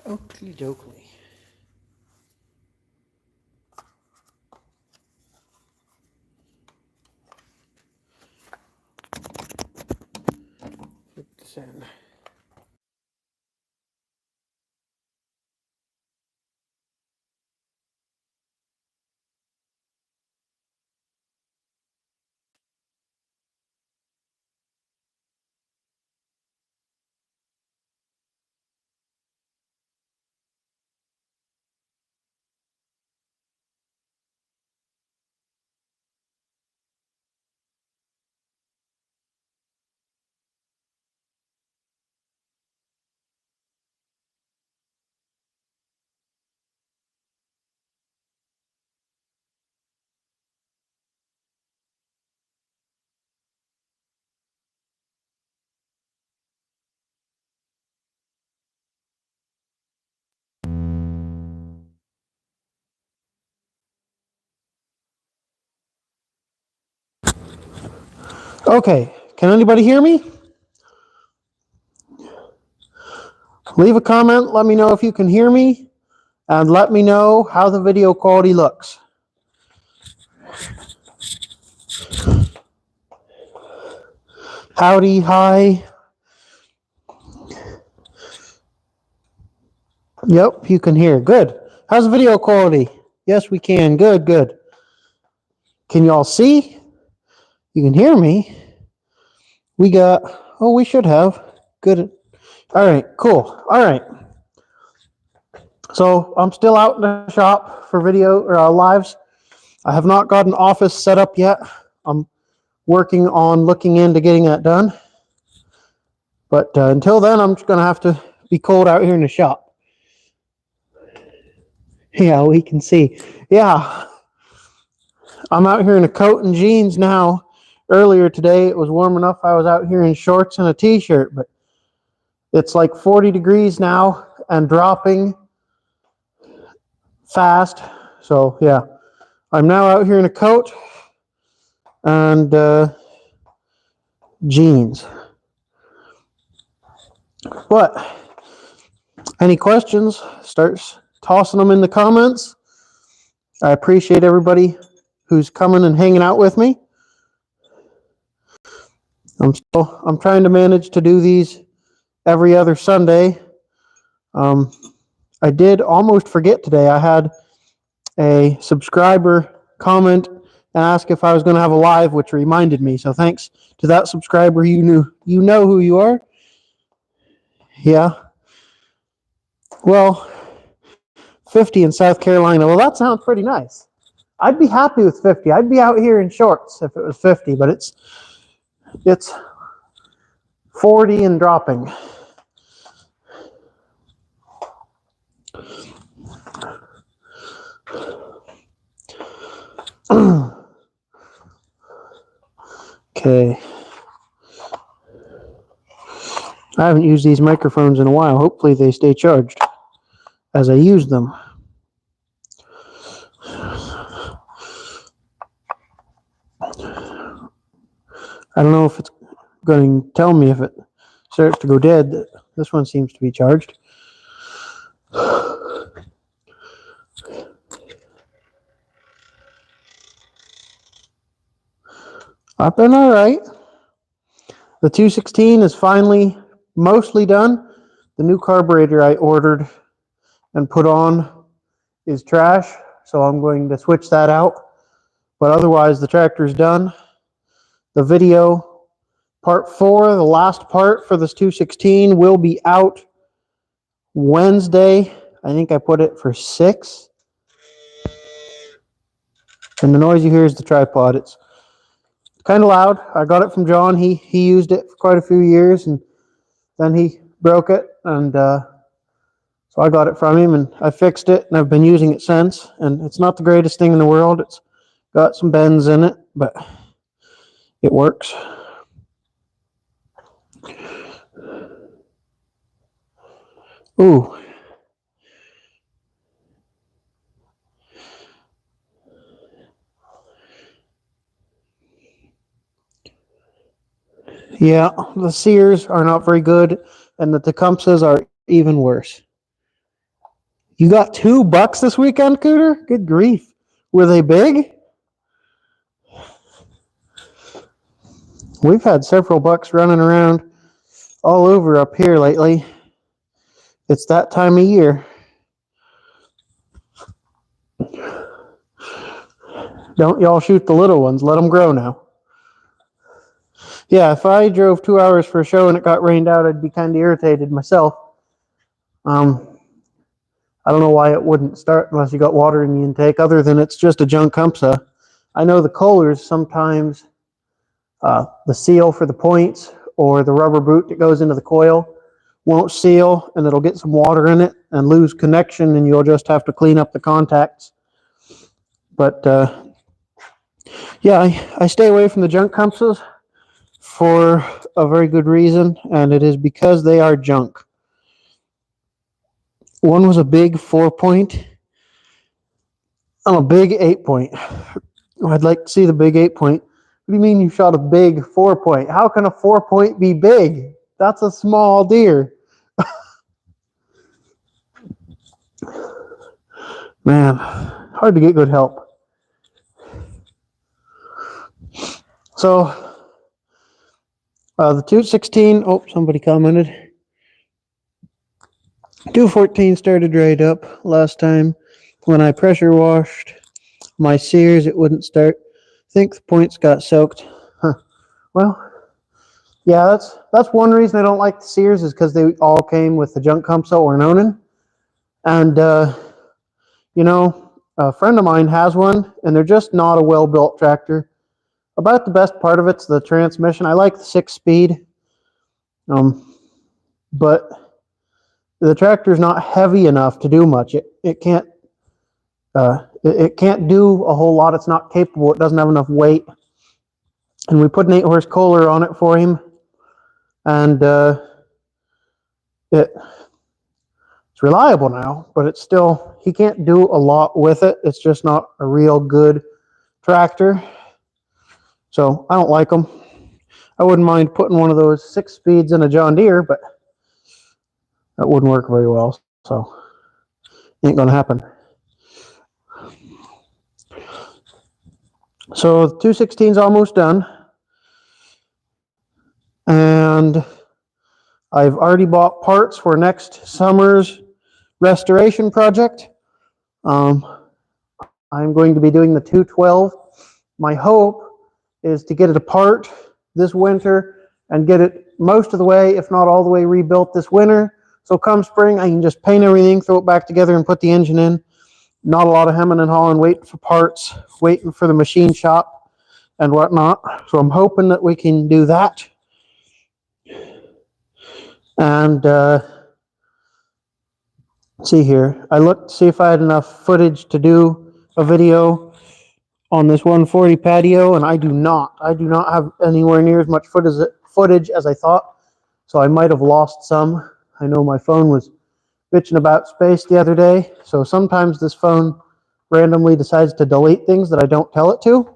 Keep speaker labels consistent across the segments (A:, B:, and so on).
A: Oakley dokley. Put this in. Okay, can anybody hear me? Leave a comment, let me know if you can hear me, and let me know how the video quality looks. Howdy, hi. Yep, you can hear. Good. How's the video quality? Yes, we can. Good, good. Can you all see? You can hear me. We should have. Good. All right, cool. All right. So I'm still out in the shop for video or lives. I have not got an office set up yet. I'm working on looking into getting that done. But until then, I'm just going to have to be cold out here in the shop. Yeah, we can see. Yeah, I'm out here in a coat and jeans now. Earlier today, it was warm enough. I was out here in shorts and a t-shirt, but it's like 40 degrees now and dropping fast. So yeah, I'm now out here in a coat and jeans. But any questions, start tossing them in the comments. I appreciate everybody who's coming and hanging out with me. I'm trying to manage to do these every other Sunday. I did almost forget today. I had a subscriber comment and ask if I was going to have a live, which reminded me. So thanks to that subscriber. You know who you are. Yeah. Well, 50 in South Carolina. Well, that sounds pretty nice. I'd be happy with 50. I'd be out here in shorts if it was 50, but it's 40 and dropping. Okay. I haven't used these microphones in a while. Hopefully they stay charged as I use them. I don't know if it's going to tell me if it starts to go dead. This one seems to be charged. I've been all right. The 216 is finally mostly done. The new carburetor I ordered and put on is trash, so I'm going to switch that out. But otherwise, the tractor's done. The video, part 4, the last part for this 216, will be out Wednesday. I think I put it for 6. And the noise you hear is the tripod. It's kind of loud. I got it from John. He used it for quite a few years, and then he broke it, and so I got it from him, and I fixed it, and I've been using it since. And it's not the greatest thing in the world. It's got some bends in it, but it works. Ooh. Yeah, the Sears are not very good, and the Tecumsehs are even worse. You got 2 bucks this weekend, Cooter? Good grief. Were they big? We've had several bucks running around all over up here lately. It's that time of year. Don't y'all shoot the little ones. Let them grow now. Yeah, if I drove 2 hours for a show and it got rained out, I'd be kind of irritated myself. I don't know why it wouldn't start unless you got water in the intake, other than it's just a junk Tecumseh. I know the Kohlers sometimes, the seal for the points or the rubber boot that goes into the coil won't seal, and it'll get some water in it and lose connection, and you'll just have to clean up the contacts. But yeah, I stay away from the junk Tecumsehs for a very good reason, and it is because they are junk. One was a big 4-point. I'm a big 8-point. I'd like to see the big 8-point. What do you mean you shot a big 4-point? How can a 4-point be big? That's a small deer. Man, hard to get good help. So, the 216, oh, somebody commented. 214 started right up last time. When I pressure washed my Sears, it wouldn't start. I think the points got soaked. Huh. Well, yeah, that's one reason I don't like the Sears, is because they all came with the junk Tecumseh or Nonin. And, you know, a friend of mine has one, and they're just not a well-built tractor. About the best part of it's the transmission. I like the 6-speed, but the tractor's not heavy enough to do much. It can't do a whole lot. It's not capable. It doesn't have enough weight. And we put an 8-horse Kohler on it for him, and it's reliable now, but it's still, he can't do a lot with it. It's just not a real good tractor. So I don't like them. I wouldn't mind putting one of those 6-speeds in a John Deere, but that wouldn't work very well. So ain't gonna happen. So the 216 is almost done, and I've already bought parts for next summer's restoration project. I'm going to be doing the 212. My hope is to get it apart this winter and get it most of the way, if not all the way, rebuilt this winter. So come spring, I can just paint everything, throw it back together, and put the engine in. Not a lot of hemming and hawing, waiting for parts, waiting for the machine shop and whatnot. So I'm hoping that we can do that. And see here, I looked to see if I had enough footage to do a video on this 140 patio, and I do not have anywhere near as much footage as I thought. So I might have lost some. I know my phone was bitching about space the other day, so sometimes this phone randomly decides to delete things that I don't tell it to.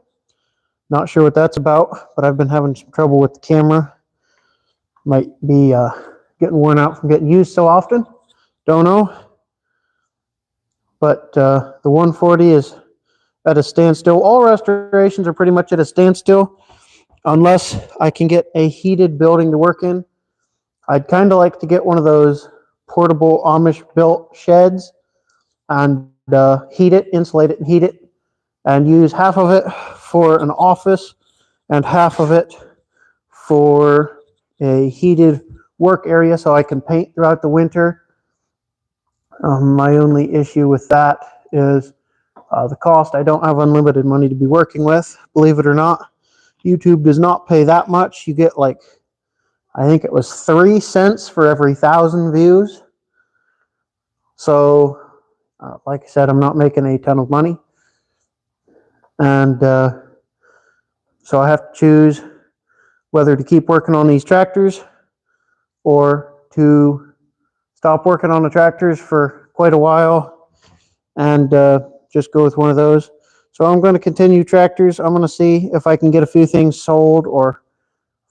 A: Not sure what that's about, but I've been having some trouble with the camera. Might be getting worn out from getting used so often. Don't know. But the 140 is at a standstill. All restorations are pretty much at a standstill unless I can get a heated building to work in. I'd kind of like to get one of those portable Amish built sheds and heat it, insulate it and heat it, and use half of it for an office and half of it for a heated work area so I can paint throughout the winter. My only issue with that is the cost. I don't have unlimited money to be working with, believe it or not. YouTube does not pay that much. You get like, I think it was 3 cents for every 1,000 views. So, like I said, I'm not making a ton of money. And so I have to choose whether to keep working on these tractors or to stop working on the tractors for quite a while and just go with one of those. So I'm going to continue tractors. I'm going to see if I can get a few things sold or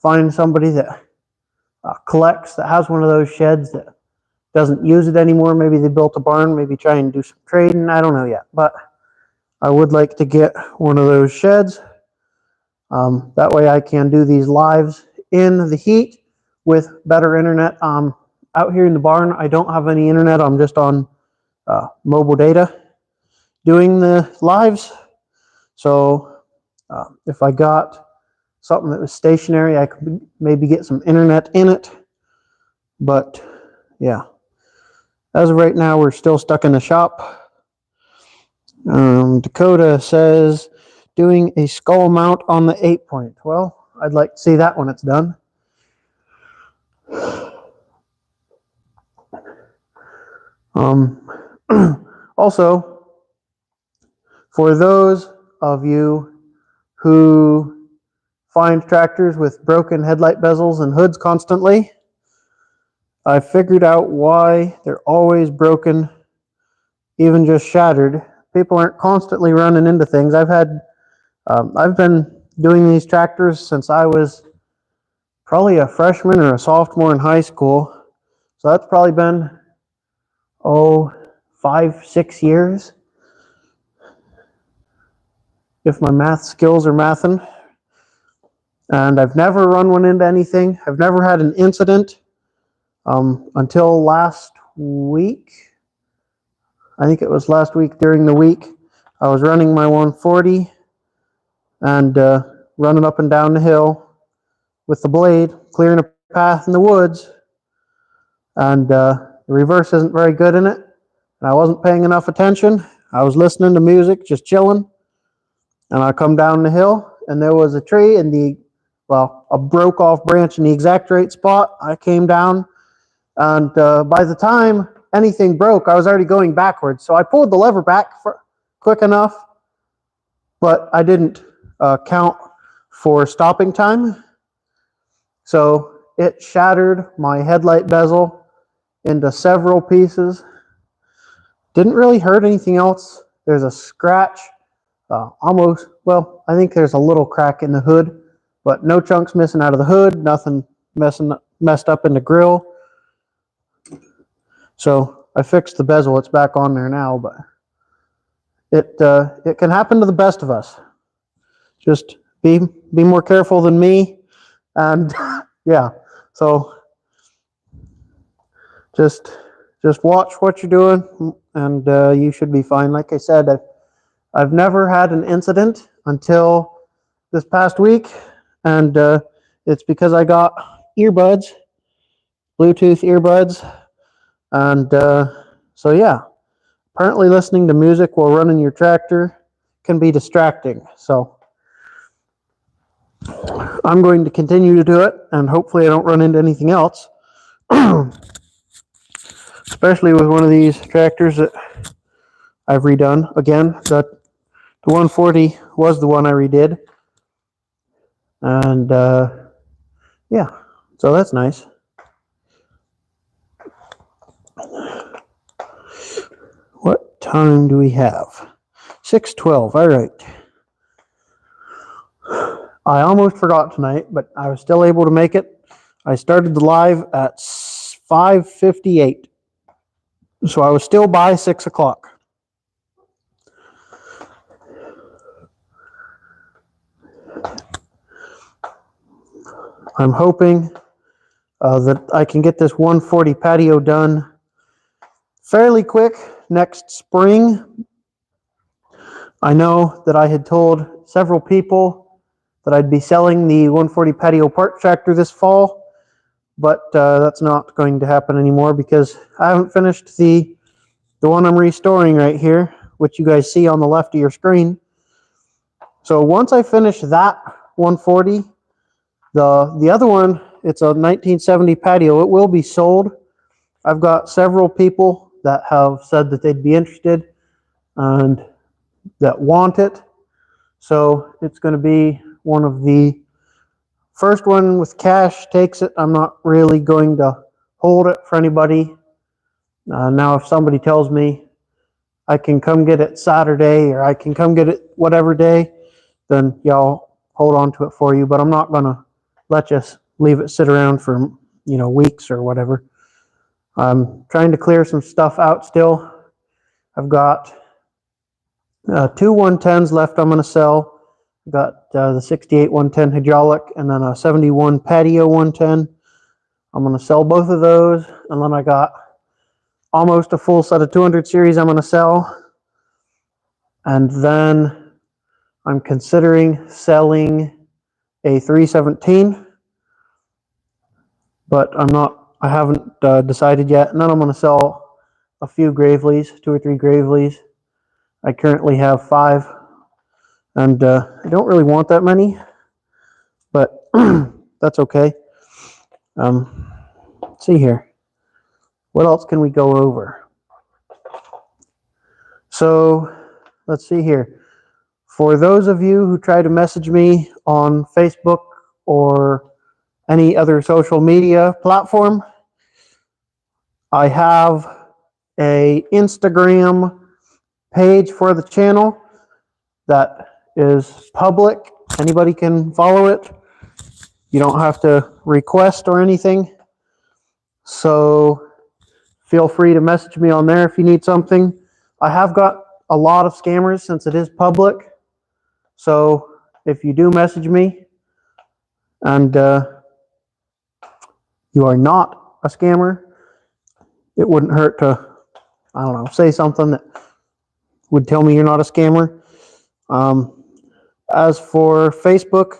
A: find somebody that collects, that has one of those sheds that doesn't use it anymore. Maybe they built a barn, maybe try and do some trading. I don't know yet, but I would like to get one of those sheds. That way I can do these lives in the heat with better internet. Out here in the barn, I don't have any internet. I'm just on mobile data doing the lives. So if I got something that was stationary, I could maybe get some internet in it. But yeah, as of right now, we're still stuck in the shop. Dakota says, doing a skull mount on the 8-point. Well, I'd like to see that when it's done. Also, for those of you who find tractors with broken headlight bezels and hoods constantly, I figured out why they're always broken, even just shattered. People aren't constantly running into things. I've been doing these tractors since I was probably a freshman or a sophomore in high school. So that's probably been, 5-6 years, if my math skills are mathing. And I've never run one into anything. I've never had an incident until last week. I think it was last week during the week. I was running my 140 and running up and down the hill with the blade, clearing a path in the woods. And the reverse isn't very good in it. And I wasn't paying enough attention. I was listening to music, just chilling. And I come down the hill, and there was a tree and a broke off branch in the exact right spot. I came down, and by the time anything broke, I was already going backwards. So I pulled the lever back quick enough, but I didn't count for stopping time. So it shattered my headlight bezel into several pieces. Didn't really hurt anything else. There's a scratch, I think there's a little crack in the hood, but no chunks missing out of the hood, nothing messed up in the grill. So I fixed the bezel. It's back on there now, but it can happen to the best of us. Just be more careful than me, and yeah. So just watch what you're doing, and you should be fine. Like I said, I've never had an incident until this past week, and it's because I got earbuds, Bluetooth earbuds, and so yeah. Apparently listening to music while running your tractor can be distracting, so I'm going to continue to do it, and hopefully I don't run into anything else. Especially with one of these tractors that I've redone. Again, the 140 was the one I redid. And yeah, so that's nice. What time do we have? 6:12, all right. I almost forgot tonight, but I was still able to make it. I started the live at 5:58. So I was still by 6 o'clock. I'm hoping that I can get this 140 patio done fairly quick next spring. I know that I had told several people that I'd be selling the 140 patio park tractor this fall, but that's not going to happen anymore because I haven't finished the one I'm restoring right here, which you guys see on the left of your screen. So once I finish that 140, the other one, it's a 1970 patio. It will be sold. I've got several people that have said that they'd be interested and that want it. So it's going to be one of the first one with cash takes it. I'm not really going to hold it for anybody. Now, if somebody tells me I can come get it Saturday or I can come get it whatever day, then yeah, I'll hold on to it for you. But I'm not going to let you leave it sit around for, weeks or whatever. I'm trying to clear some stuff out still. I've got two 110s left I'm going to sell. I've got the 68 110 hydraulic and then a 71 patio 110. I'm going to sell both of those. And then I got almost a full set of 200 series I'm going to sell. And then I'm considering selling a 317, but I haven't decided yet. And then I'm going to sell a few Graveleys, 2 or 3 Graveleys. I currently have 5, and I don't really want that many, but that's okay. Let's see here. What else can we go over? So let's see here. For those of you who try to message me on Facebook or any other social media platform, I have a Instagram page for the channel that is public. Anybody can follow it. You don't have to request or anything. So feel free to message me on there if you need something. I have got a lot of scammers since it is public. So if you do message me and you are not a scammer, it wouldn't hurt to, say something that would tell me you're not a scammer. As for Facebook,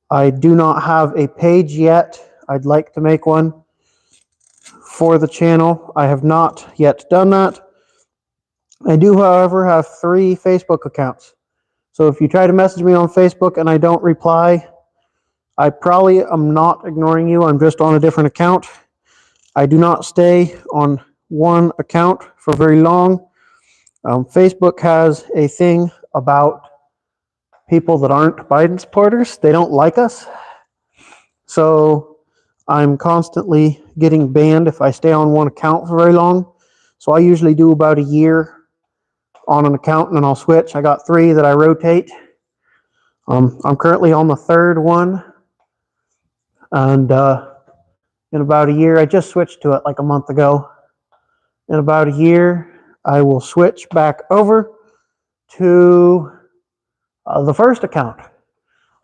A: I do not have a page yet. I'd like to make one for the channel. I have not yet done that. I do, however, have 3 Facebook accounts. So if you try to message me on Facebook and I don't reply, I probably am not ignoring you. I'm just on a different account. I do not stay on one account for very long. Facebook has a thing about people that aren't Biden supporters. They don't like us. So I'm constantly getting banned if I stay on one account for very long. So I usually do about a year on an account and then I'll switch. I got 3 that I rotate. I'm currently on the 3rd one. And in about a year, I just switched to it like a month ago. In about a year, I will switch back over to the first account.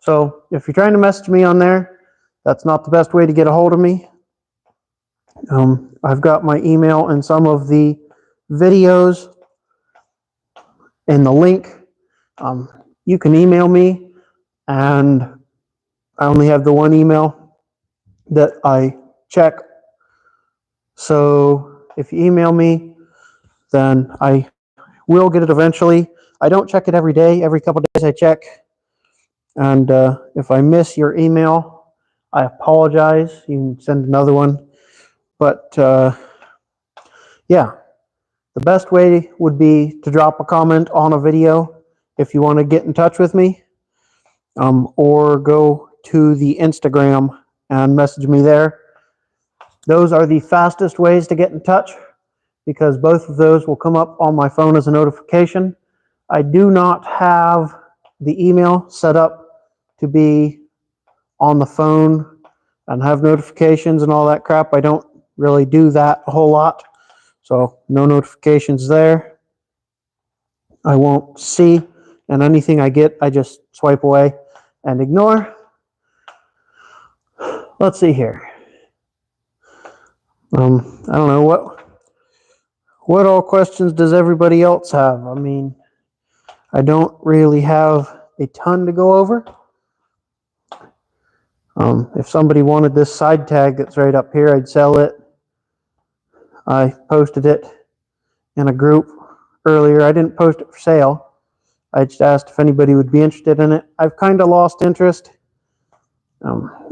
A: So if you're trying to message me on there, that's not the best way to get a hold of me. I've got my email in some of the videos in the link. You can email me, and I only have the one email that I check. So if you email me, then I will get it eventually. I don't check it every day. Every couple of days I check. And if I miss your email, I apologize. You can send another one. But yeah, the best way would be to drop a comment on a video if you want to get in touch with me, or go to the Instagram and message me there. Those are the fastest ways to get in touch because both of those will come up on my phone as a notification. I do not have the email set up to be on the phone and have notifications and all that crap. I don't really do that a whole lot. So no notifications there. I won't see, and anything I get, I just swipe away and ignore. Let's see here. I don't know what all questions does everybody else have? I mean, I don't really have a ton to go over. If somebody wanted this side tag that's right up here, I'd sell it. I posted it in a group earlier. I didn't post it for sale. I just asked if anybody would be interested in it. I've kind of lost interest.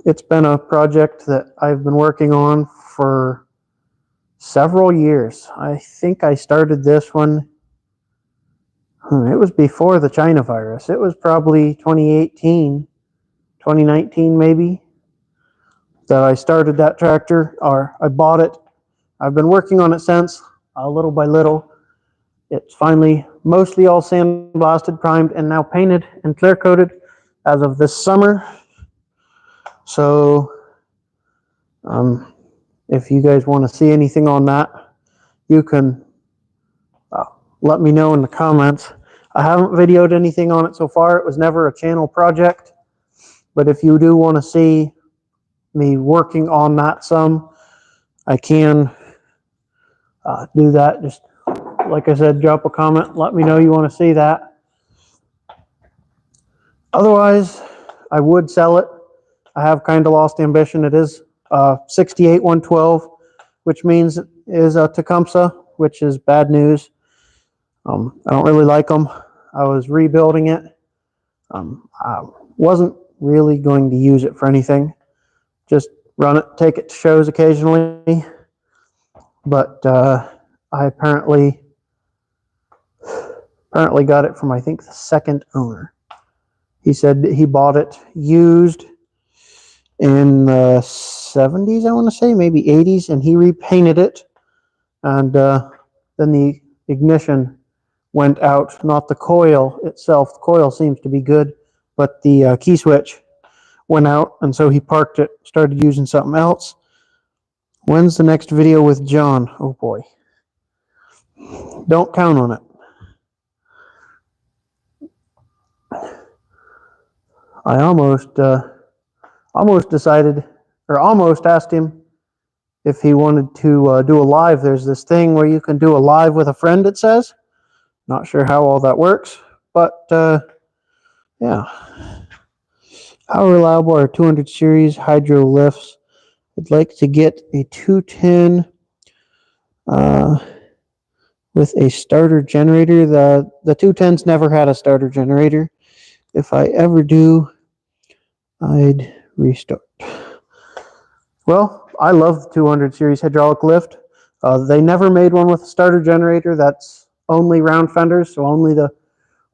A: It's been a project that I've been working on for several years. I think I started this one. It was before the China virus. It was probably 2018, 2019 maybe, that I started that tractor, or I bought it. I've been working on it since, little by little. It's finally mostly all sandblasted, primed, and now painted and clear coated as of this summer. So if you guys want to see anything on that, you can let me know in the comments. I haven't videoed anything on it so far. It was never a channel project. But if you do want to see me working on that some, I can do that. Just like I said, drop a comment. Let me know you want to see that. Otherwise, I would sell it. I have kind of lost ambition. It is 68 112, which means it is a Tecumseh, which is bad news. I don't really like them. I was rebuilding it. I wasn't really going to use it for anything. Just run it, take it to shows occasionally. But I apparently got it from, I think, the second owner. He said he bought it used in the 70s, I want to say, maybe 80s, and he repainted it. And then the ignition went out, not the coil itself. The coil seems to be good, but the key switch went out, and so he parked it, started using something else. When's the next video with John? Oh boy. Don't count on it. I almost decided, or almost asked him if he wanted to do a live. There's this thing where you can do a live with a friend, it says. Not sure how all that works, but yeah. How reliable are 200 series hydro lifts? I'd like to get a 210 with a starter generator. The 210's never had a starter generator. If I ever do, I'd restart. Well, I love the 200 series hydraulic lift. They never made one with a starter generator. That's only round fenders, so only the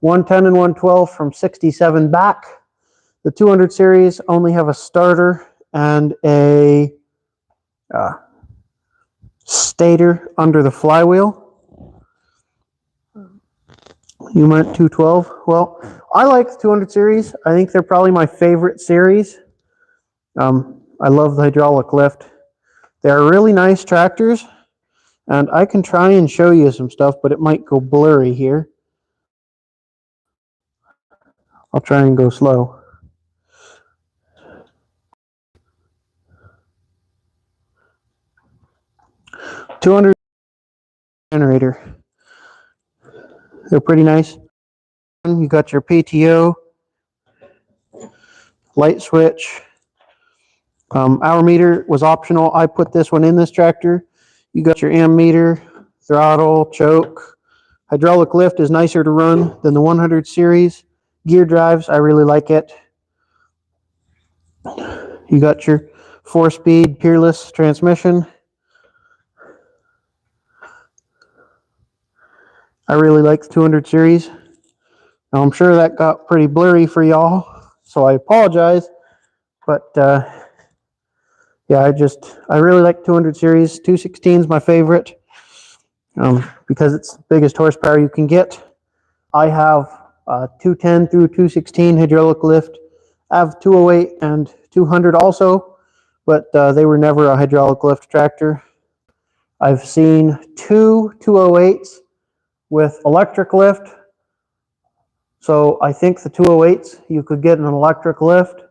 A: 110 and 112 from 67 back. The 200 series only have a starter and a stator under the flywheel. You meant 212? Well, I like the 200 series. I think they're probably my favorite series. I love the hydraulic lift. They're really nice tractors, and I can try and show you some stuff, but it might go blurry here. I'll try and go slow. $200 generator. They're pretty nice. You got your PTO, light switch. Hour meter was optional. I put this one in this tractor. You got your ammeter, throttle, choke. Hydraulic lift is nicer to run than the 100 series. Gear drives, I really like it. You got your 4-speed peerless transmission. I really like the 200 series. Now, I'm sure that got pretty blurry for y'all, so I apologize. But yeah, I really like 200 series. 216 is my favorite because it's the biggest horsepower you can get. I have 210 through 216 hydraulic lift. I have 208 and 200 also, but they were never a hydraulic lift tractor. I've seen two 208s with electric lift. So I think the 208s, you could get an electric lift.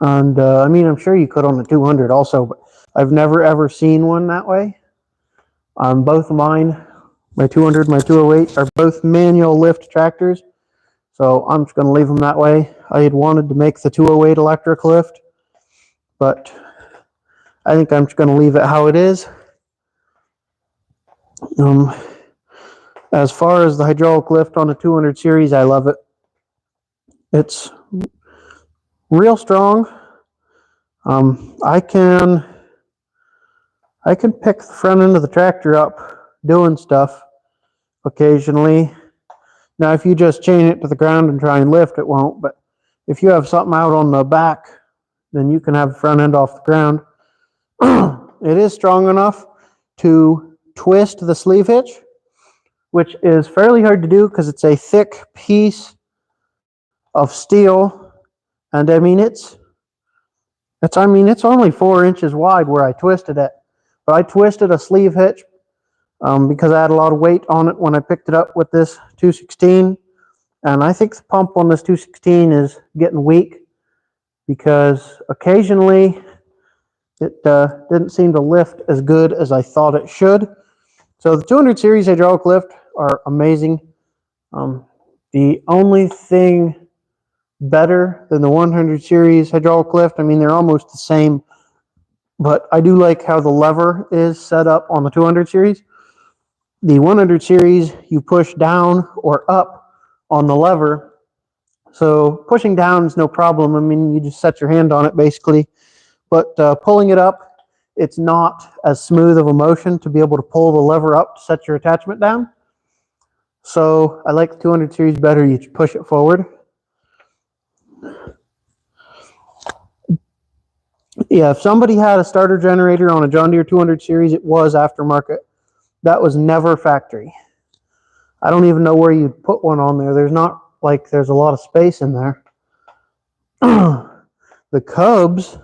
A: And I mean, I'm sure you could on the 200 also, but I've never ever seen one that way. Both of mine, my 200, my 208, are both manual lift tractors. So I'm just going to leave them that way. I had wanted to make the 208 electric lift, but I think I'm just going to leave it how it is. As far as the hydraulic lift on a 200 series, I love it. It's real strong. I can pick the front end of the tractor up doing stuff occasionally. Now, if you just chain it to the ground and try and lift, it won't. But if you have something out on the back, then you can have the front end off the ground. It is strong enough to twist the sleeve hitch, which is fairly hard to do because it's a thick piece of steel And I mean, it's only 4 inches wide where I twisted it, but I twisted a sleeve hitch because I had a lot of weight on it when I picked it up with this 216. And I think the pump on this 216 is getting weak because occasionally it didn't seem to lift as good as I thought it should. So the 200 series hydraulic lift are amazing. The only thing better than the 100 series hydraulic lift, I mean, they're almost the same, but I do like how the lever is set up on the 200 series. The 100 series, you push down or up on the lever. So pushing down is no problem. I mean, you just set your hand on it basically. But pulling it up, it's not as smooth of a motion to be able to pull the lever up to set your attachment down. So I like the 200 series better. You push it forward. Yeah, if somebody had a starter generator on a John Deere 200 series, it was aftermarket. That was never factory. I don't even know where you'd put one on there. There's not like there's a lot of space in there. The Cubs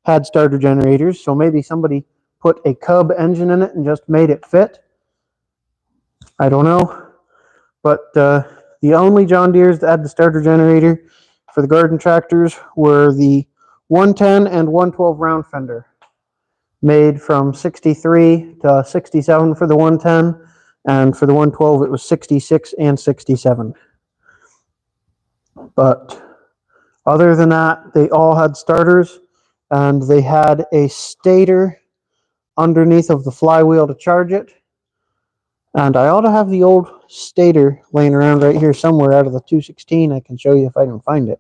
A: had starter generators, so maybe somebody put a Cub engine in it and just made it fit. I don't know. But the only John Deeres that had the starter generator for the garden tractors were the 110 and 112 round fender, made from 63 to 67 for the 110, and for the 112 it was 66 and 67. But other than that, they all had starters, and they had a stator underneath of the flywheel to charge it. And I ought to have the old stator laying around right here somewhere out of the 216. I can show you if I can find it.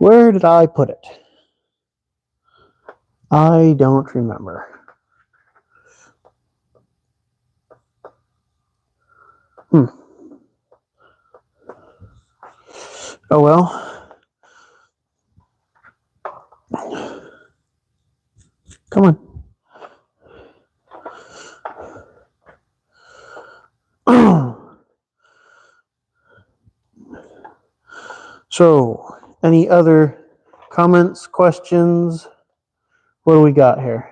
A: Where did I put it? I don't remember. Oh well. Come on. So, any other comments, questions? What do we got here?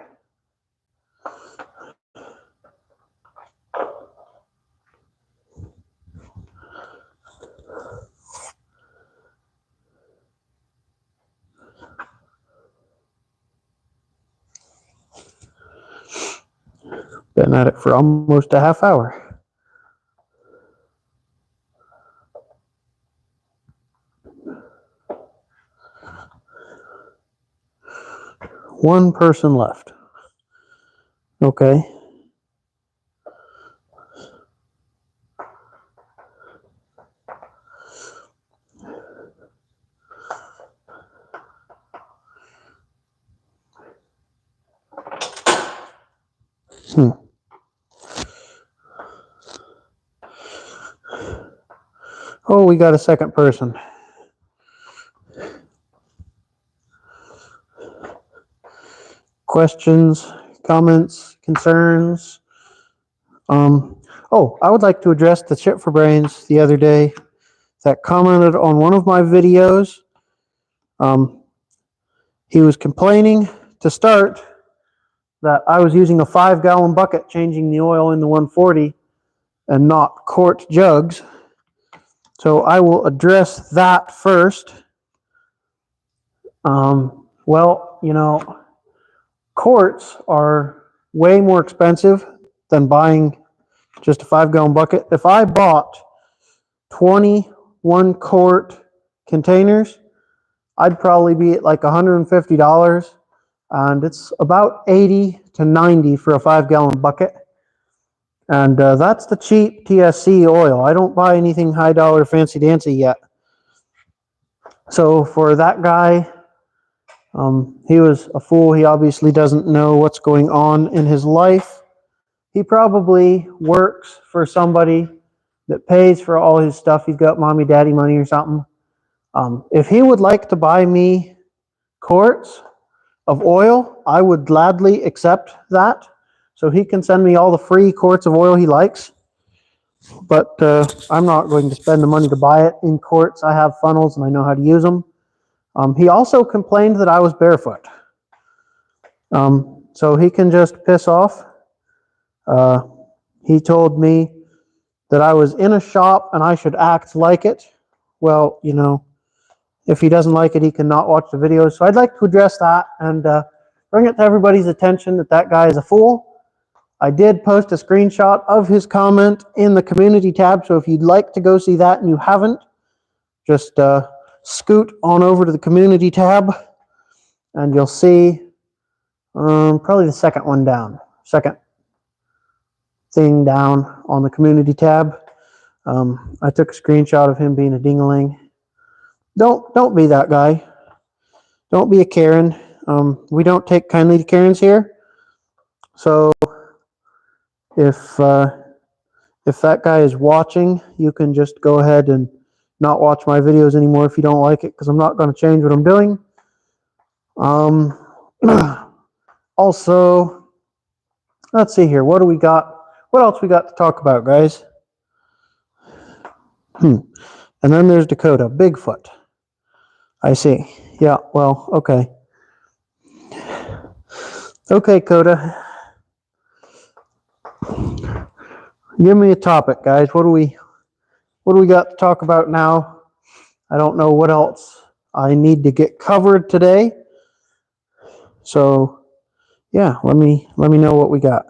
A: Been at it for almost a half hour. One person left. Okay. Oh, we got a second person. Questions, comments, concerns? Oh, I would like to address the Chip for Brains the other day that commented on one of my videos. He was complaining to start that I was using a 5-gallon bucket changing the oil in the 140 and not quart jugs. So I will address that first. Well, you know, quarts are way more expensive than buying just a 5-gallon bucket. If I bought 21 quart containers, I'd probably be at like $150, and it's about 80 to 90 for a 5-gallon bucket. And that's the cheap TSC oil. I don't buy anything high dollar fancy dancy yet. So for that guy, he was a fool. He obviously doesn't know what's going on in his life. He probably works for somebody that pays for all his stuff. He's got mommy, daddy money or something. If he would like to buy me quarts of oil, I would gladly accept that. So he can send me all the free quarts of oil he likes. but I'm not going to spend the money to buy it. In quartz, I have funnels and I know how to use them. He also complained that I was barefoot. So he can just piss off. He told me that I was in a shop and I should act like it. Well, you know, if he doesn't like it, he can not watch the videos. So I'd like to address that and bring it to everybody's attention that that guy is a fool. I did post a screenshot of his comment in the community tab, so if you'd like to go see that and you haven't, just scoot on over to the community tab and you'll see probably the second one down, second thing down on the community tab. I took a screenshot of him being a ding-a-ling. Don't be that guy. Don't be a Karen. We don't take kindly to Karens here. So if that guy is watching, you can just go ahead and not watch my videos anymore if you don't like it, because I'm not going to change what I'm doing. Also, let's see here. What do we got? What else we got to talk about, guys? And then there's Dakota, Bigfoot. I see. Yeah, well, okay. Okay, Coda. Give me a topic, guys. What do we got to talk about now? I don't know what else I need to get covered today. So, yeah, let me know what we got.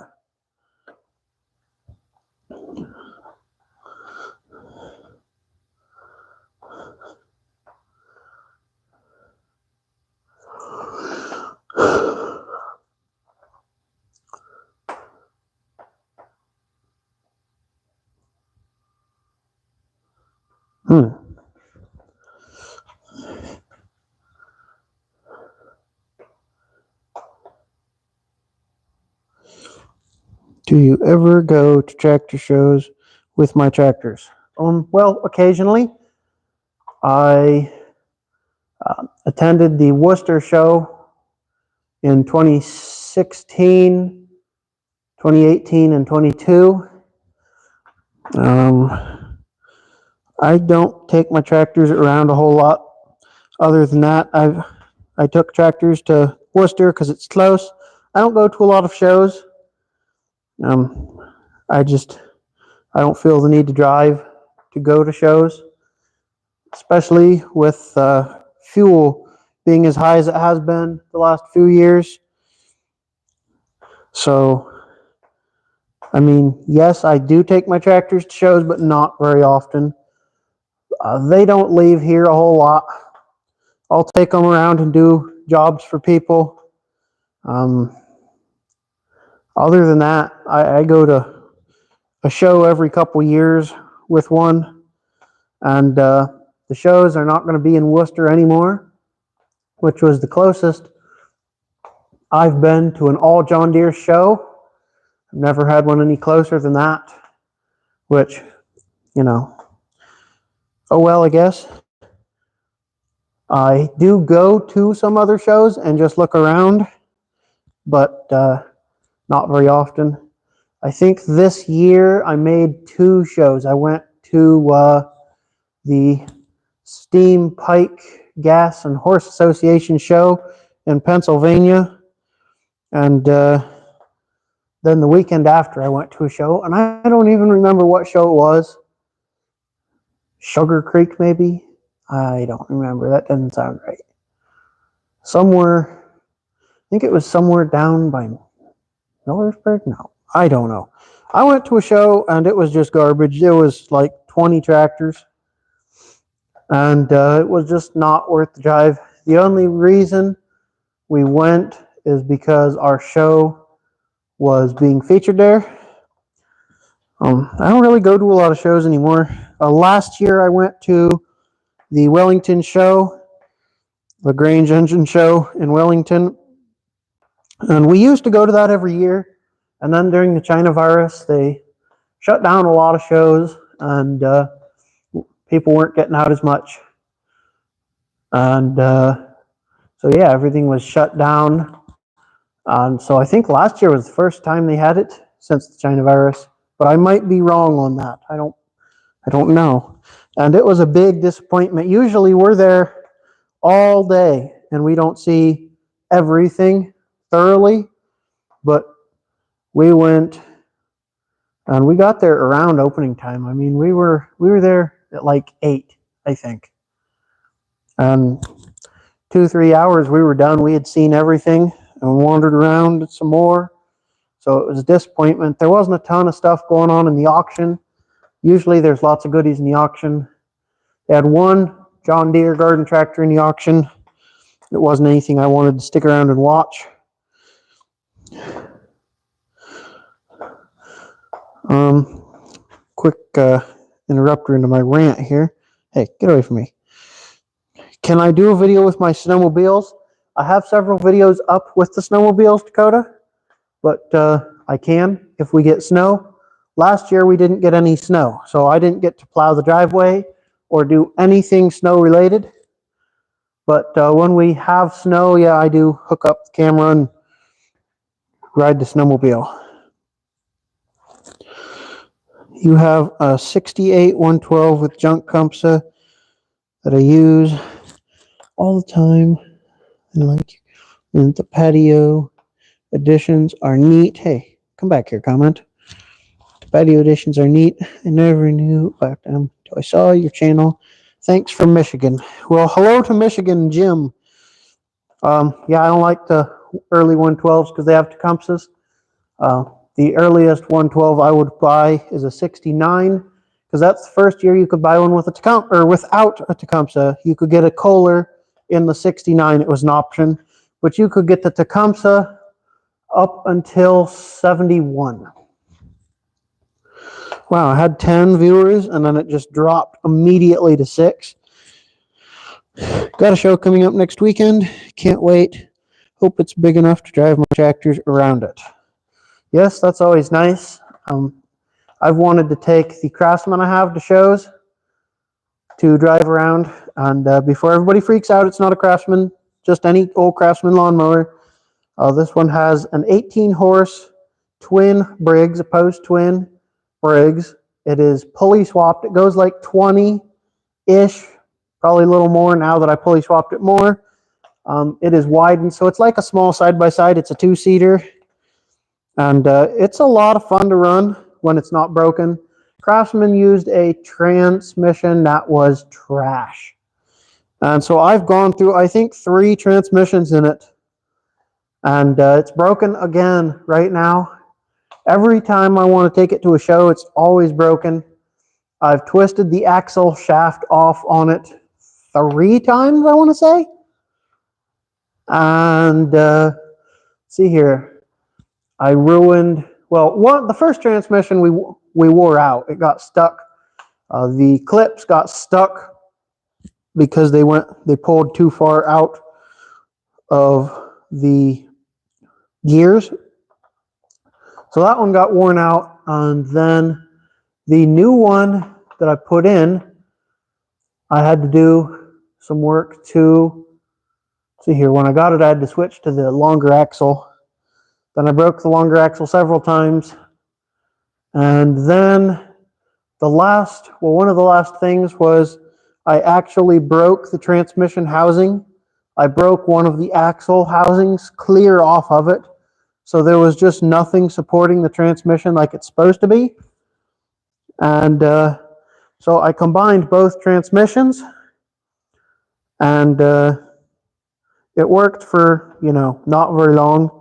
A: Do you ever go to tractor shows with my tractors? Well, occasionally. I attended the Worcester show in 2016, 2018, and 22. I don't take my tractors around a whole lot. Other than that, I took tractors to Worcester because it's close. I don't go to a lot of shows. I don't feel the need to drive to go to shows, especially with fuel being as high as it has been the last few years. So, I mean, yes, I do take my tractors to shows, but not very often. They don't leave here a whole lot. I'll take them around and do jobs for people. Other than that, I go to a show every couple years with one, and the shows are not going to be in Worcester anymore, which was the closest I've been to an all John Deere show. I've never had one any closer than that, which, you know, oh well, I guess. I do go to some other shows and just look around, but not very often. I think this year I made 2 shows. I went to the Steam Pike Gas and Horse Association show in Pennsylvania, and then the weekend after I went to a show, and I don't even remember what show it was. Sugar Creek, maybe? I don't remember. That doesn't sound right. Somewhere, I think it was somewhere down by Millersburg? No, I don't know. I went to a show and it was just garbage. There was like 20 tractors, and it was just not worth the drive. The only reason we went is because our show was being featured there. I don't really go to a lot of shows anymore. Last year I went to the Wellington show, the Grange Engine show in Wellington, and we used to go to that every year. And then during the China virus, they shut down a lot of shows, and people weren't getting out as much. And so yeah, everything was shut down. And so I think last year was the first time they had it since the China virus. but I might be wrong on that. I don't know. And it was a big disappointment. Usually we're there all day and we don't see everything thoroughly, but we went and we got there around opening time. I mean, we were there at like 8, I think. And 2-3 hours we were done. We had seen everything and wandered around some more. So it was a disappointment. There wasn't a ton of stuff going on in the auction. Usually there's lots of goodies in the auction. They had one John Deere garden tractor in the auction. It wasn't anything I wanted to stick around and watch. Quick interrupter into my rant here. Hey, get away from me. Can I do a video with my snowmobiles? I have several videos up with the snowmobiles, Dakota, but I can if we get snow. Last year we didn't get any snow, so I didn't get to plow the driveway or do anything snow related. But when we have snow, yeah, I do hook up the camera and ride the snowmobile. You have a 68 112 with junk Comsa that I use all the time. And the patio additions are neat. Hey, come back here, comment. The patio additions are neat. I never knew about them until I saw your channel. Thanks from Michigan. Well, hello to Michigan, Jim. Yeah, I don't like the early 112s because they have Tecumsehs. The earliest 112 I would buy is a 69 because that's the first year you could buy one with a Tecumseh or without a Tecumseh. You could get a Kohler in the 69. It was an option, but you could get the Tecumseh up until 71. Wow, I had 10 viewers and then it just dropped immediately to 6. Got a show coming up next weekend. Can't wait. Hope it's big enough to drive my tractors around it. Yes, that's always nice. I've wanted to take the Craftsman I have to shows to drive around. And before everybody freaks out, it's not a Craftsman, just any old Craftsman lawnmower. This one has an 18-horse twin Briggs, a post twin Briggs. It is pulley swapped. It goes like 20-ish, probably a little more now that I pulley swapped it more. It is widened, so it's like a small side-by-side. It's a 2-seater. And it's a lot of fun to run when it's not broken. Craftsman used a transmission that was trash. And so I've gone through, I think, 3 transmissions in it. And it's broken again right now. Every time I want to take it to a show, it's always broken. I've twisted the axle shaft off on it 3 times, I want to say. And see here. I ruined, well, the first transmission we wore out. It got stuck. The clips got stuck because they pulled too far out of the gears. So that one got worn out. And then the new one that I put in, I had to do some work to, see here, when I got it, I had to switch to the longer axle. Then I broke the longer axle several times. And then one of the last things was I actually broke the transmission housing. I broke one of the axle housings clear off of it. So there was just nothing supporting the transmission like it's supposed to be. And so I combined both transmissions. And it worked for, not very long.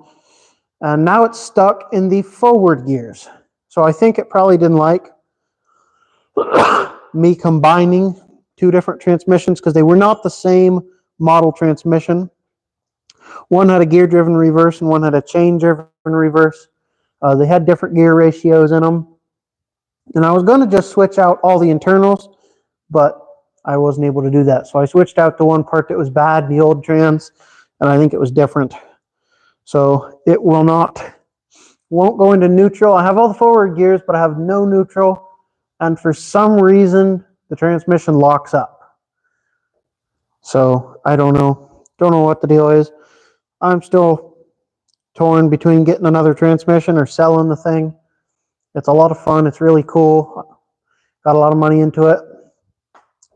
A: And now it's stuck in the forward gears. So I think it probably didn't like me combining 2 different transmissions because they were not the same model transmission. One had a gear-driven reverse and one had a chain-driven reverse. They had different gear ratios in them. And I was going to just switch out all the internals, but I wasn't able to do that. So I switched out the one part that was bad, the old trans, and I think it was different. So it won't go into neutral. I have all the forward gears, but I have no neutral. And for some reason, the transmission locks up. So I don't know what the deal is. I'm still torn between getting another transmission or selling the thing. It's a lot of fun. It's really cool. Got a lot of money into it,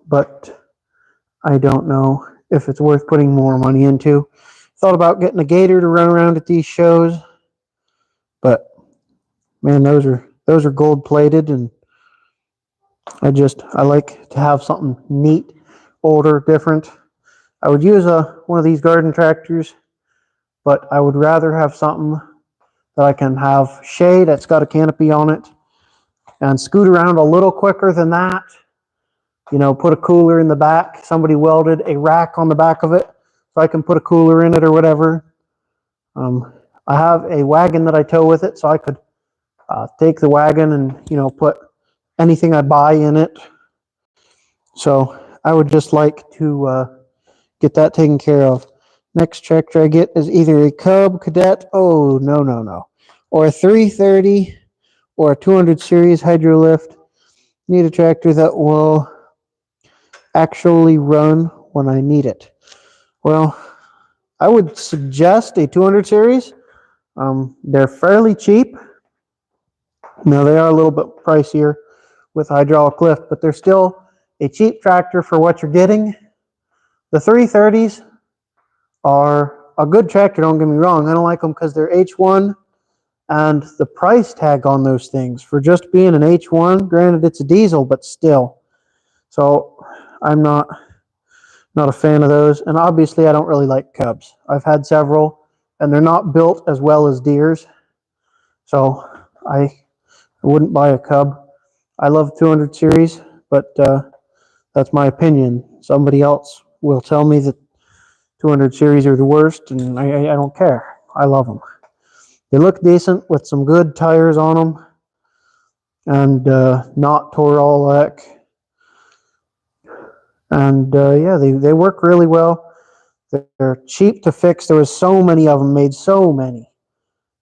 A: but I don't know if it's worth putting more money into. Thought about getting a gator to run around at these shows, but man, those are gold plated, and I like to have something neat, older, different. I would use one of these garden tractors, but I would rather have something that I can have shade that's got a canopy on it and scoot around a little quicker than that. You know, put a cooler in the back. Somebody welded a rack on the back of it so I can put a cooler in it or whatever. I have a wagon that I tow with it, so I could take the wagon and, you know, put anything I buy in it. So I would just like to get that taken care of. Next tractor I get is either a Cub Cadet, oh, no, or a 330 or a 200 series hydrolift. Need a tractor that will actually run when I need it. Well, I would suggest a 200 series. They're fairly cheap. Now they are a little bit pricier with hydraulic lift, but they're still a cheap tractor for what you're getting. The 330s are a good tractor, don't get me wrong. I don't like them because they're H1, and the price tag on those things for just being an H1, granted it's a diesel, but still. So I'm not a fan of those, and obviously I don't really like Cubs. I've had several, and they're not built as well as Deeres, so I wouldn't buy a Cub. I love 200 series, but that's my opinion. Somebody else will tell me that 200 series are the worst, and I don't care. I love them. They look decent with some good tires on them, and not Torolec. And yeah, they work really well. They're cheap to fix. There was so many of them, made so many,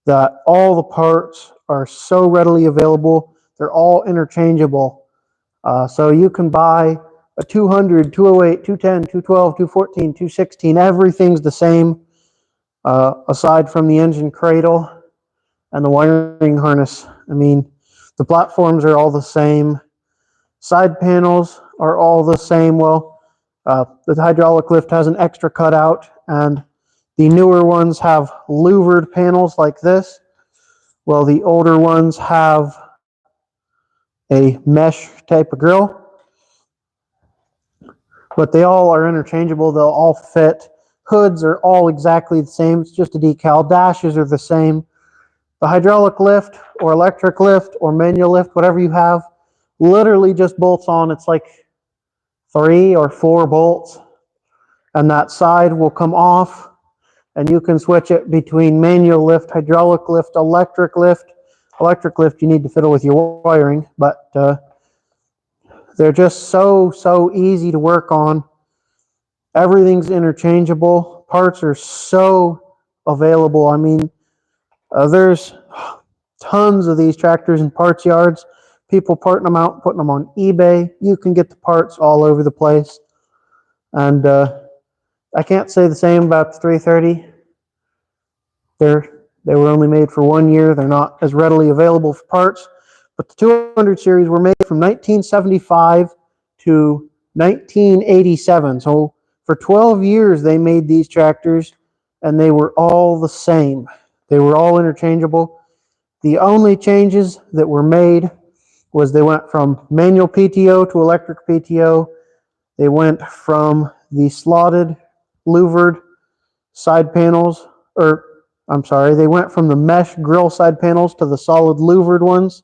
A: that all the parts are so readily available. They're all interchangeable. So you can buy a 200, 208, 210, 212, 214, 216. Everything's the same, aside from the engine cradle and the wiring harness. I mean, the platforms are all the same. Side panels are all the same. Well, the hydraulic lift has an extra cutout, and the newer ones have louvered panels like this. Well, the older ones have a mesh type of grill, but they all are interchangeable. They'll all fit. Hoods are all exactly the same. It's just a decal. Dashes are the same. The hydraulic lift or electric lift or manual lift, whatever you have, literally just bolts on. It's like 3 or 4 bolts, and that side will come off, and you can switch it between manual lift, hydraulic lift, electric lift. Electric lift you need to fiddle with your wiring, but they're just so easy to work on. Everything's interchangeable. Parts are so available. I mean, there's tons of these tractors in parts yards. People parting them out, putting them on eBay. You can get the parts all over the place. And I can't say the same about the 330. They were only made for 1 year. They're not as readily available for parts. But the 200 series were made from 1975 to 1987. So for 12 years, they made these tractors, and they were all the same. They were all interchangeable. The only changes that were made was they went from manual PTO to electric PTO. They went from the slotted louvered side panels, or I'm sorry, they went from the mesh grill side panels to the solid louvered ones.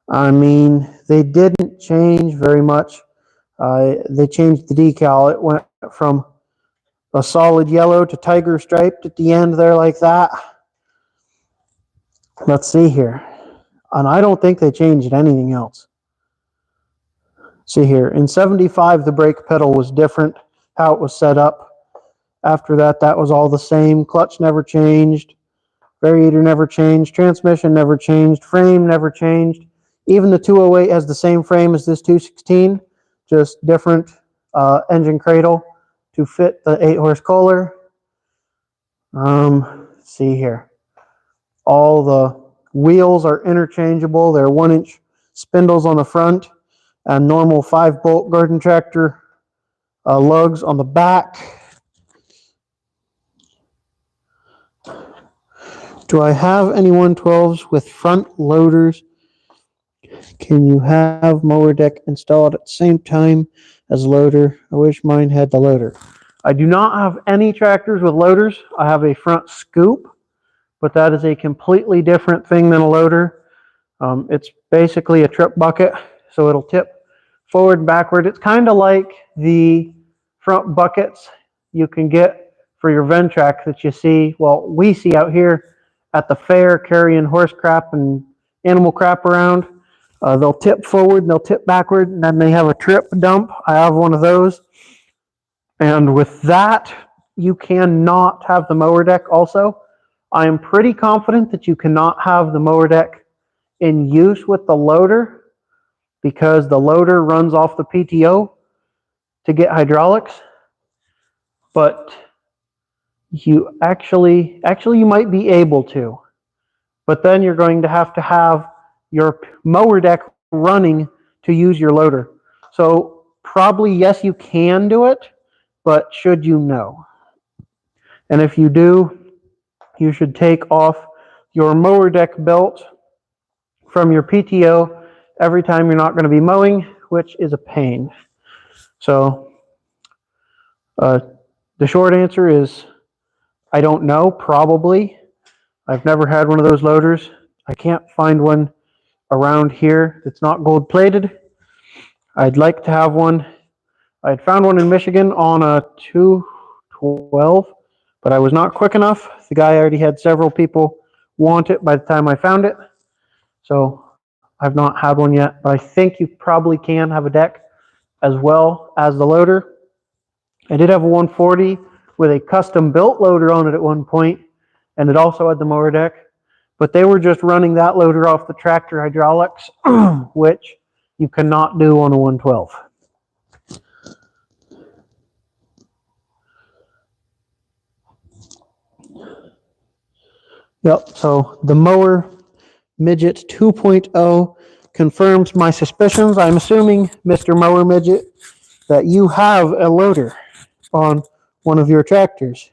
A: I mean, they didn't change very much. They changed the decal. It went from a solid yellow to tiger striped at the end there like that. Let's see here. And I don't think they changed anything else. See here, in 75, the brake pedal was different, how it was set up. After that, that was all the same. Clutch never changed. Variator never changed. Transmission never changed. Frame never changed. Even the 208 has the same frame as this 216, just different engine cradle to fit the 8-horse Kohler. See here. All the wheels are interchangeable. They're 1-inch spindles on the front and normal 5-bolt garden tractor lugs on the back. Do I have any 112s with front loaders? Can you have mower deck installed at the same time as loader? I wish mine had the loader. I do not have any tractors with loaders. I have a front scoop, but that is a completely different thing than a loader. It's basically a trip bucket, so it'll tip forward and backward. It's kind of like the front buckets you can get for your Ventrac that you see, well, we see out here at the fair carrying horse crap and animal crap around. They'll tip forward and they'll tip backward, and then they have a trip dump. I have one of those. And with that, you cannot have the mower deck also. I am pretty confident that you cannot have the mower deck in use with the loader because the loader runs off the PTO to get hydraulics. But you actually you might be able to. But then you're going to have your mower deck running to use your loader. So probably yes, you can do it, but should you? No. And if you do, you should take off your mower deck belt from your PTO every time you're not going to be mowing, which is a pain. So the short answer is I don't know, probably. I've never had one of those loaders. I can't find one around here that's not gold plated. I'd like to have one. I had found one in Michigan on a 212, but I was not quick enough. The guy already had several people want it by the time I found it. So I've not had one yet, but I think you probably can have a deck as well as the loader. I did have a 140 with a custom built loader on it at one point, and it also had the mower deck, but they were just running that loader off the tractor hydraulics, which you cannot do on a 112. Yep, so the mower midget 2.0 confirms my suspicions. I'm assuming, Mr. Mower Midget, that you have a loader on one of your tractors.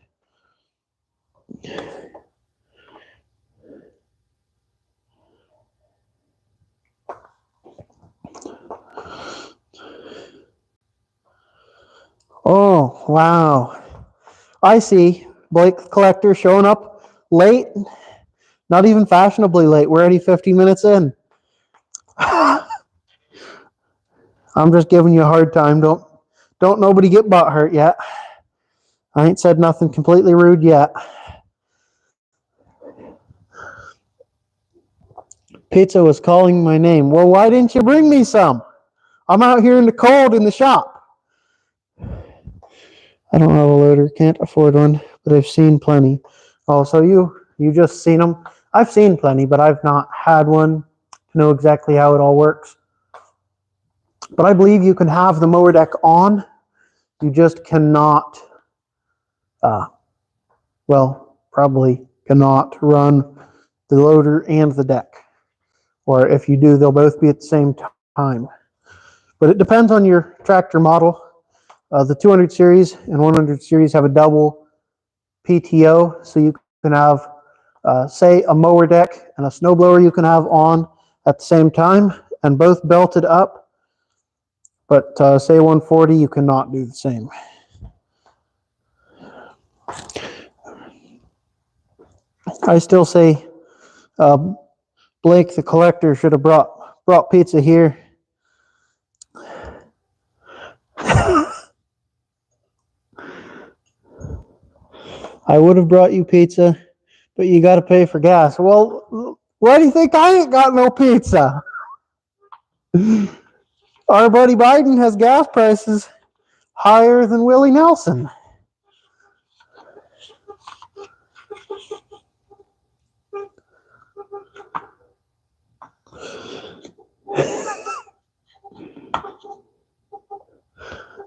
A: Oh, wow. I see. Blake the Collector showing up late. Not even fashionably late. We're already 50 minutes in. I'm just giving you a hard time. Don't nobody get butt hurt yet. I ain't said nothing completely rude yet. Pizza was calling my name. Well, why didn't you bring me some? I'm out here in the cold in the shop. I don't have a loader, can't afford one, but I've seen plenty. Oh, so you just seen them? I've seen plenty, but I've not had one to know exactly how it all works. But I believe you can have the mower deck on. You just cannot, probably cannot run the loader and the deck. Or if you do, they'll both be at the same time. But it depends on your tractor model. The 200 series and 100 series have a double PTO, so you can have, say, a mower deck and a snowblower you can have on at the same time and both belted up. But say 140, you cannot do the same. I still say Blake the Collector should have brought pizza here. I would have brought you pizza, but you got to pay for gas. Well, why do you think I ain't got no pizza? Our buddy Biden has gas prices higher than Willie Nelson.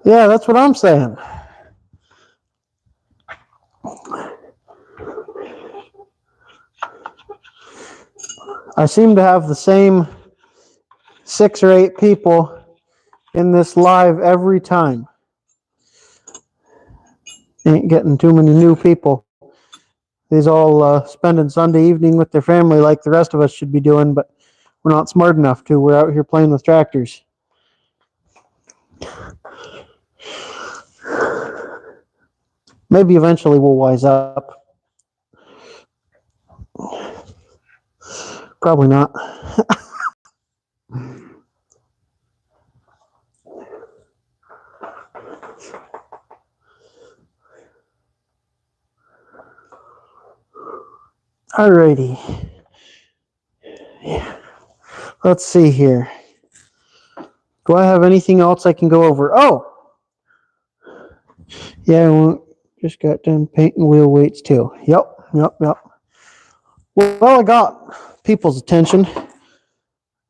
A: Yeah, that's what I'm saying. I seem to have the same 6 or 8 people in this live every time. Ain't getting too many new people. These all spending Sunday evening with their family like the rest of us should be doing, but we're not smart enough to. We're out here playing with tractors. Maybe eventually we'll wise up. Probably not. Alrighty. Yeah. Let's see here. Do I have anything else I can go over? Oh! Yeah, just got done painting wheel weights too. Yep. Well, I got people's attention.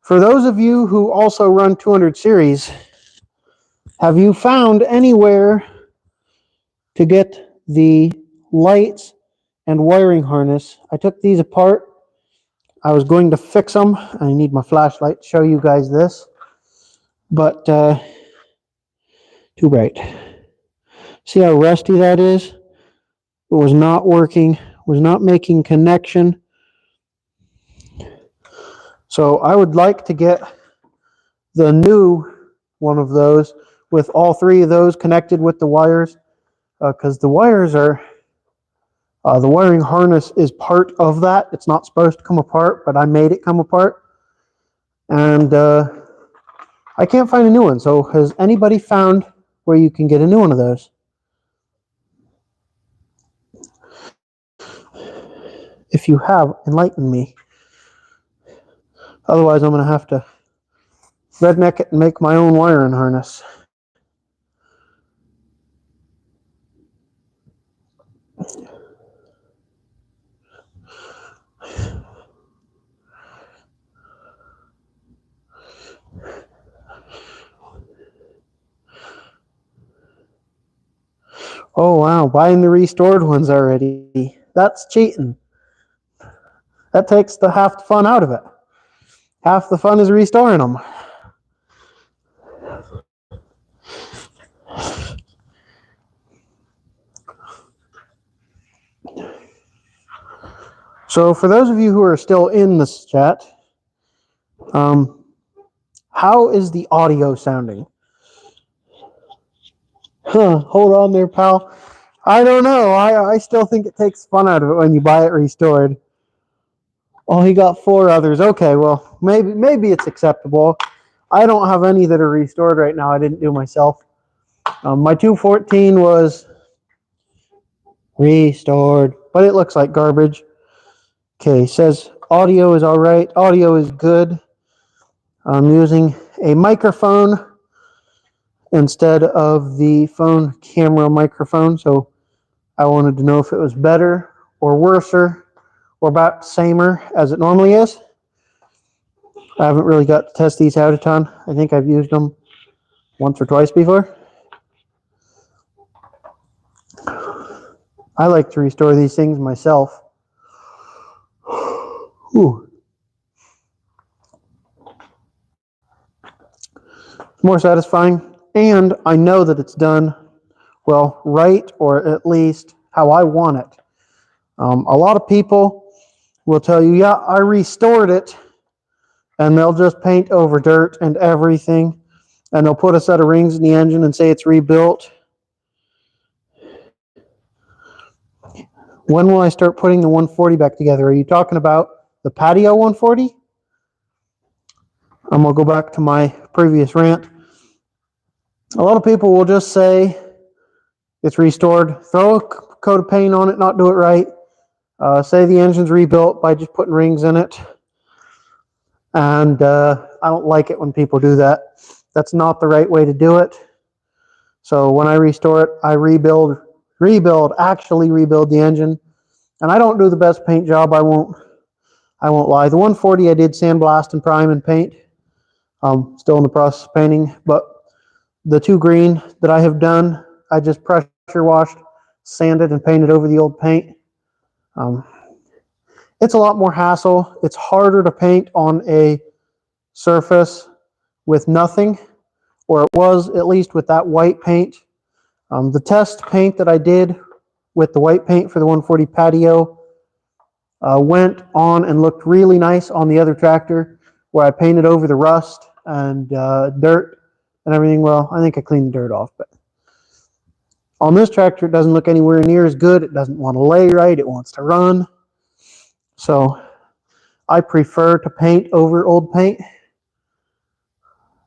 A: For those of you who also run 200 series, have you found anywhere to get the lights and wiring harness? I took these apart. I was going to fix them. I need my flashlight to show you guys this. But too bright. See how rusty that is? It was not working, was not making connection. So I would like to get the new one of those with all 3 of those connected with the wires, because the wires are, the wiring harness is part of that. It's not supposed to come apart, but I made it come apart. And I can't find a new one. So has anybody found where you can get a new one of those? If you have, enlighten me. Otherwise, I'm going to have to redneck it and make my own wiring harness. Oh, wow. Buying the restored ones already. That's cheating. That takes half the fun out of it. Half the fun is restoring them. So for those of you who are still in this chat, how is the audio sounding? Hold on there, pal. I don't know. I still think it takes fun out of it when you buy it restored. Oh, he got 4 others. Okay, well, maybe it's acceptable. I don't have any that are restored right now. I didn't do myself. My 214 was restored, but it looks like garbage. Okay, says audio is all right. Audio is good. I'm using a microphone instead of the phone camera microphone, so I wanted to know if it was better or worser or about samer as it normally is. I haven't really got to test these out a ton. I think I've used them once or twice before. I like to restore these things myself. Ooh. It's more satisfying, and I know that it's done, well, right, or at least how I want it. A lot of people will tell you, yeah, I restored it, and they'll just paint over dirt and everything, and they'll put a set of rings in the engine and say it's rebuilt. When will I start putting the 140 back together? Are you talking about the patio 140? I'm going to go back to my previous rant. A lot of people will just say it's restored, throw a coat of paint on it, not do it right, say the engine's rebuilt by just putting rings in it. And I don't like it when people do that. That's not the right way to do it. So when I restore it, I actually rebuild the engine. And I don't do the best paint job, I won't lie. The 140 I did sandblast and prime and paint. Still in the process of painting, but the 2 green that I have done, I just pressure washed, sanded, and painted over the old paint. it's a lot more hassle. It's harder to paint on a surface with nothing, or it was at least with that white paint. The test paint that I did with the white paint for the 140 patio went on and looked really nice on the other tractor where I painted over the rust and dirt and everything. Well, I think I cleaned the dirt off, but on this tractor it doesn't look anywhere near as good. It doesn't want to lay right. It wants to run. So I prefer to paint over old paint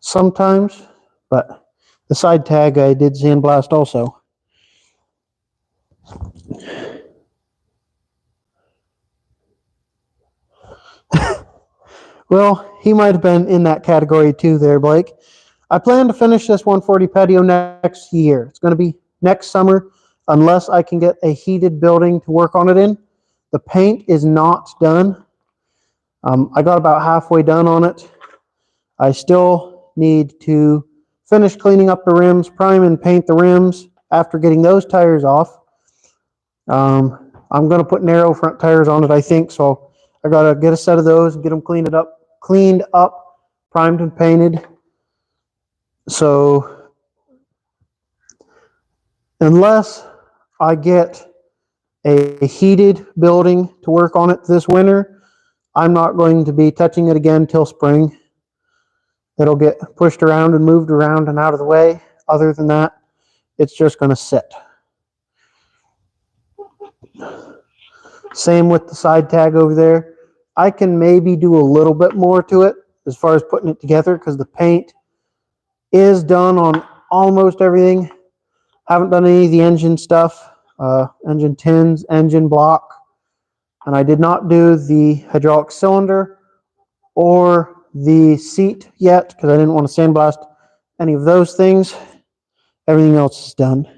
A: sometimes, but the side tag I did sandblast also. Well, he might have been in that category too there, Blake. I plan to finish this 140 patio next year. It's going to be next summer, unless I can get a heated building to work on it in. The paint is not done. I got about halfway done on it. I still need to finish cleaning up the rims, prime and paint the rims after getting those tires off. I'm going to put narrow front tires on it, I think, so I got to get a set of those and get them cleaned up, primed and painted. So unless I get a heated building to work on it this winter, I'm not going to be touching it again till spring. It'll get pushed around and moved around and out of the way. Other than that, it's just going to sit. Same with the side tag over there. I can maybe do a little bit more to it as far as putting it together because the paint is done on almost everything. Haven't done any of the engine stuff, engine tins, engine block, and I did not do the hydraulic cylinder or the seat yet because I didn't want to sandblast any of those things. Everything else is done.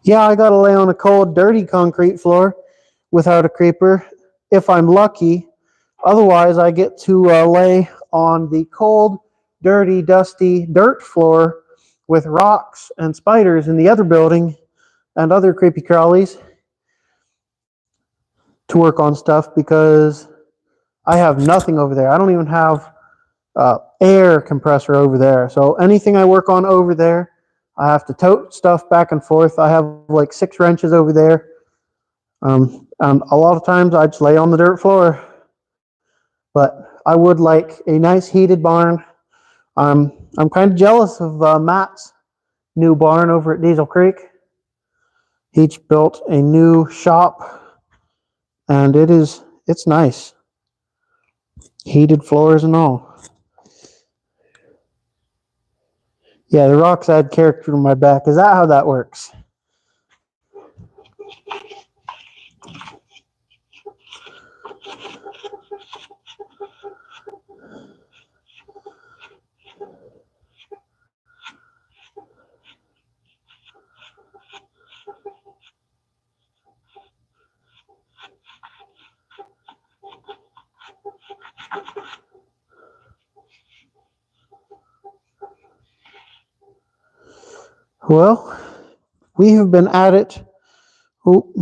A: Yeah, I got to lay on a cold, dirty concrete floor without a creeper if I'm lucky. Otherwise, I get to lay on the cold, dirty, dusty dirt floor with rocks and spiders in the other building and other creepy crawlies to work on stuff because I have nothing over there. I don't even have air compressor over there. So anything I work on over there, I have to tote stuff back and forth. I have like 6 wrenches over there. And a lot of times I just lay on the dirt floor. But I would like a nice heated barn. I'm kind of jealous of Matt's new barn over at Diesel Creek. He built a new shop, and it's nice. Heated floors and all. Yeah, the rocks add character to my back. Is that how that works? Well, we have been at it. Oh,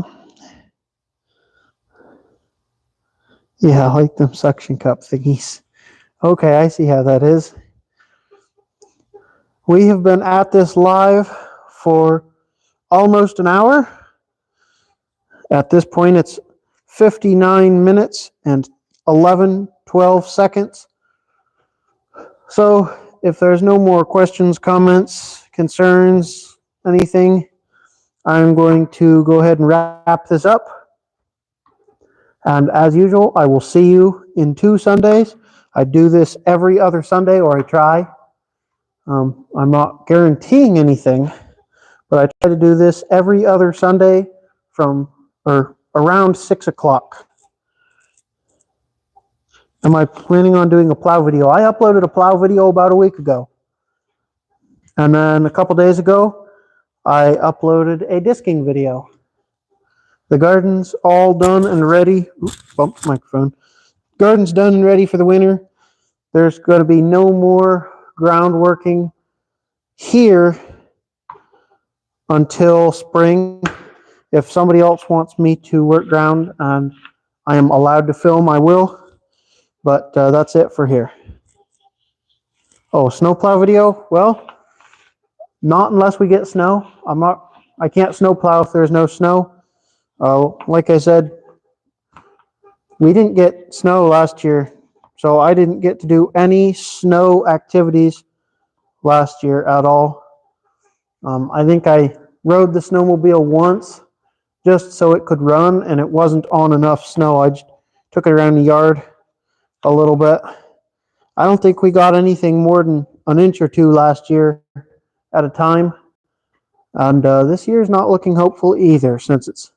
A: yeah, I like them suction cup thingies. Okay, I see how that is. We have been at this live for almost an hour. At this point, it's 59 minutes and 12 seconds. So if there's no more questions, comments, concerns, anything, I'm going to go ahead and wrap this up. And as usual, I will see you in 2 Sundays. I do this every other Sunday, or I try. I'm not guaranteeing anything, but I try to do this every other Sunday from or around 6 o'clock. Am I planning on doing a plow video? I uploaded a plow video about a week ago. And then a couple days ago, I uploaded a disking video. The garden's all done and ready. Oops, bumped the microphone. Garden's done and ready for the winter. There's going to be no more ground working here until spring. If somebody else wants me to work ground and I am allowed to film, I will. But that's it for here. Oh, snowplow video? Well, not unless we get snow. I can't snowplow if there's no snow. Like I said, we didn't get snow last year, so I didn't get to do any snow activities last year at all. I think I rode the snowmobile once just so it could run, and it wasn't on enough snow. I just took it around the yard a little bit. I don't think we got anything more than an inch or two last year at a time. And this year's not looking hopeful either, since it's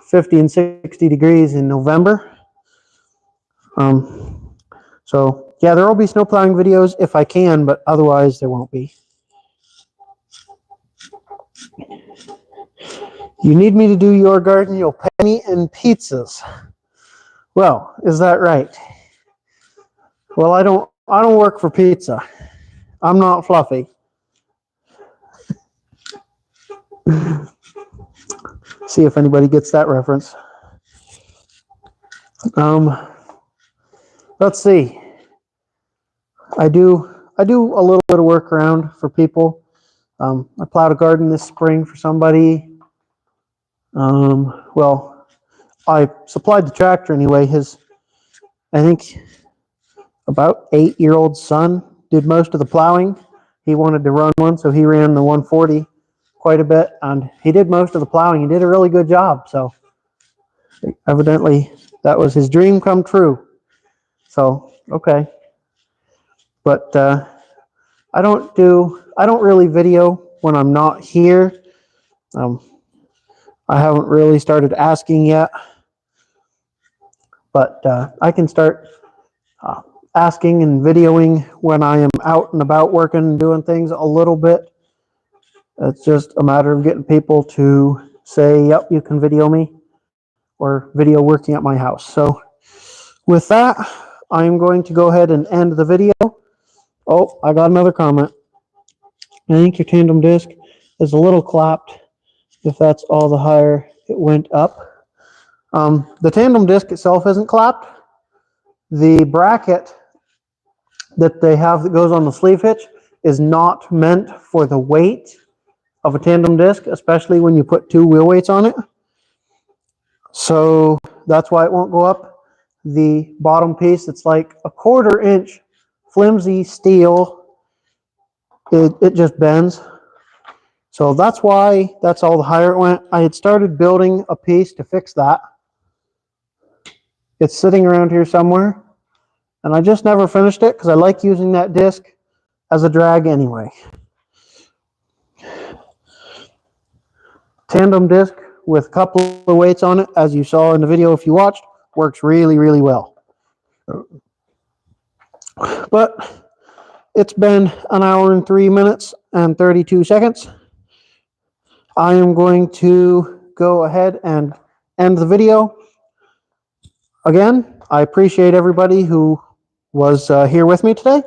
A: 50 and 60 degrees in November. So yeah, there will be snow plowing videos if I can, but otherwise there won't be. You need me to do your garden, you'll pay me in pizzas. Well, is that right? Well, I don't work for pizza. I'm not Fluffy. See if anybody gets that reference. Let's see. I do a little bit of work around for people. I plowed a garden this spring for somebody. Well, I supplied the tractor anyway. I think about 8-year-old son did most of the plowing. He wanted to run one, so he ran the 140 quite a bit, and he did most of the plowing. He did a really good job, so evidently that was his dream come true. So, okay. But I don't really video when I'm not here. I haven't really started asking yet, but I can start asking and videoing when I am out and about working and doing things a little bit. It's just a matter of getting people to say, yep, you can video me, or video working at my house. So with that, I'm going to go ahead and end the video. Oh, I got another comment. I think your tandem disc is a little clapped. If that's all the higher it went up. The tandem disc itself isn't clapped. The bracket that they have that goes on the sleeve hitch is not meant for the weight of a tandem disc, especially when you put 2 wheel weights on it. So that's why it won't go up. The bottom piece, it's like a 1/4 inch flimsy steel. It just bends. So that's why that's all the higher it went. I had started building a piece to fix that. It's sitting around here somewhere, and I just never finished it because I like using that disc as a drag anyway. Tandem disc with a couple of weights on it, as you saw in the video if you watched, works really, really well. But it's been 1 hour and 3 minutes and 32 seconds. I am going to go ahead and end the video. Again, I appreciate everybody who was here with me today,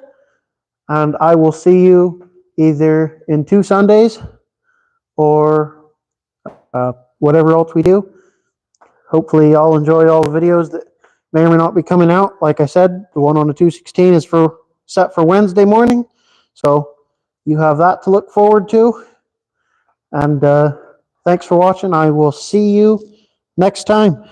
A: and I will see you either in 2 Sundays or whatever else we do. Hopefully y'all enjoy all the videos that may or may not be coming out. Like I said, the one on the 216 is set for Wednesday morning, so you have that to look forward to. And thanks for watching. I will see you next time.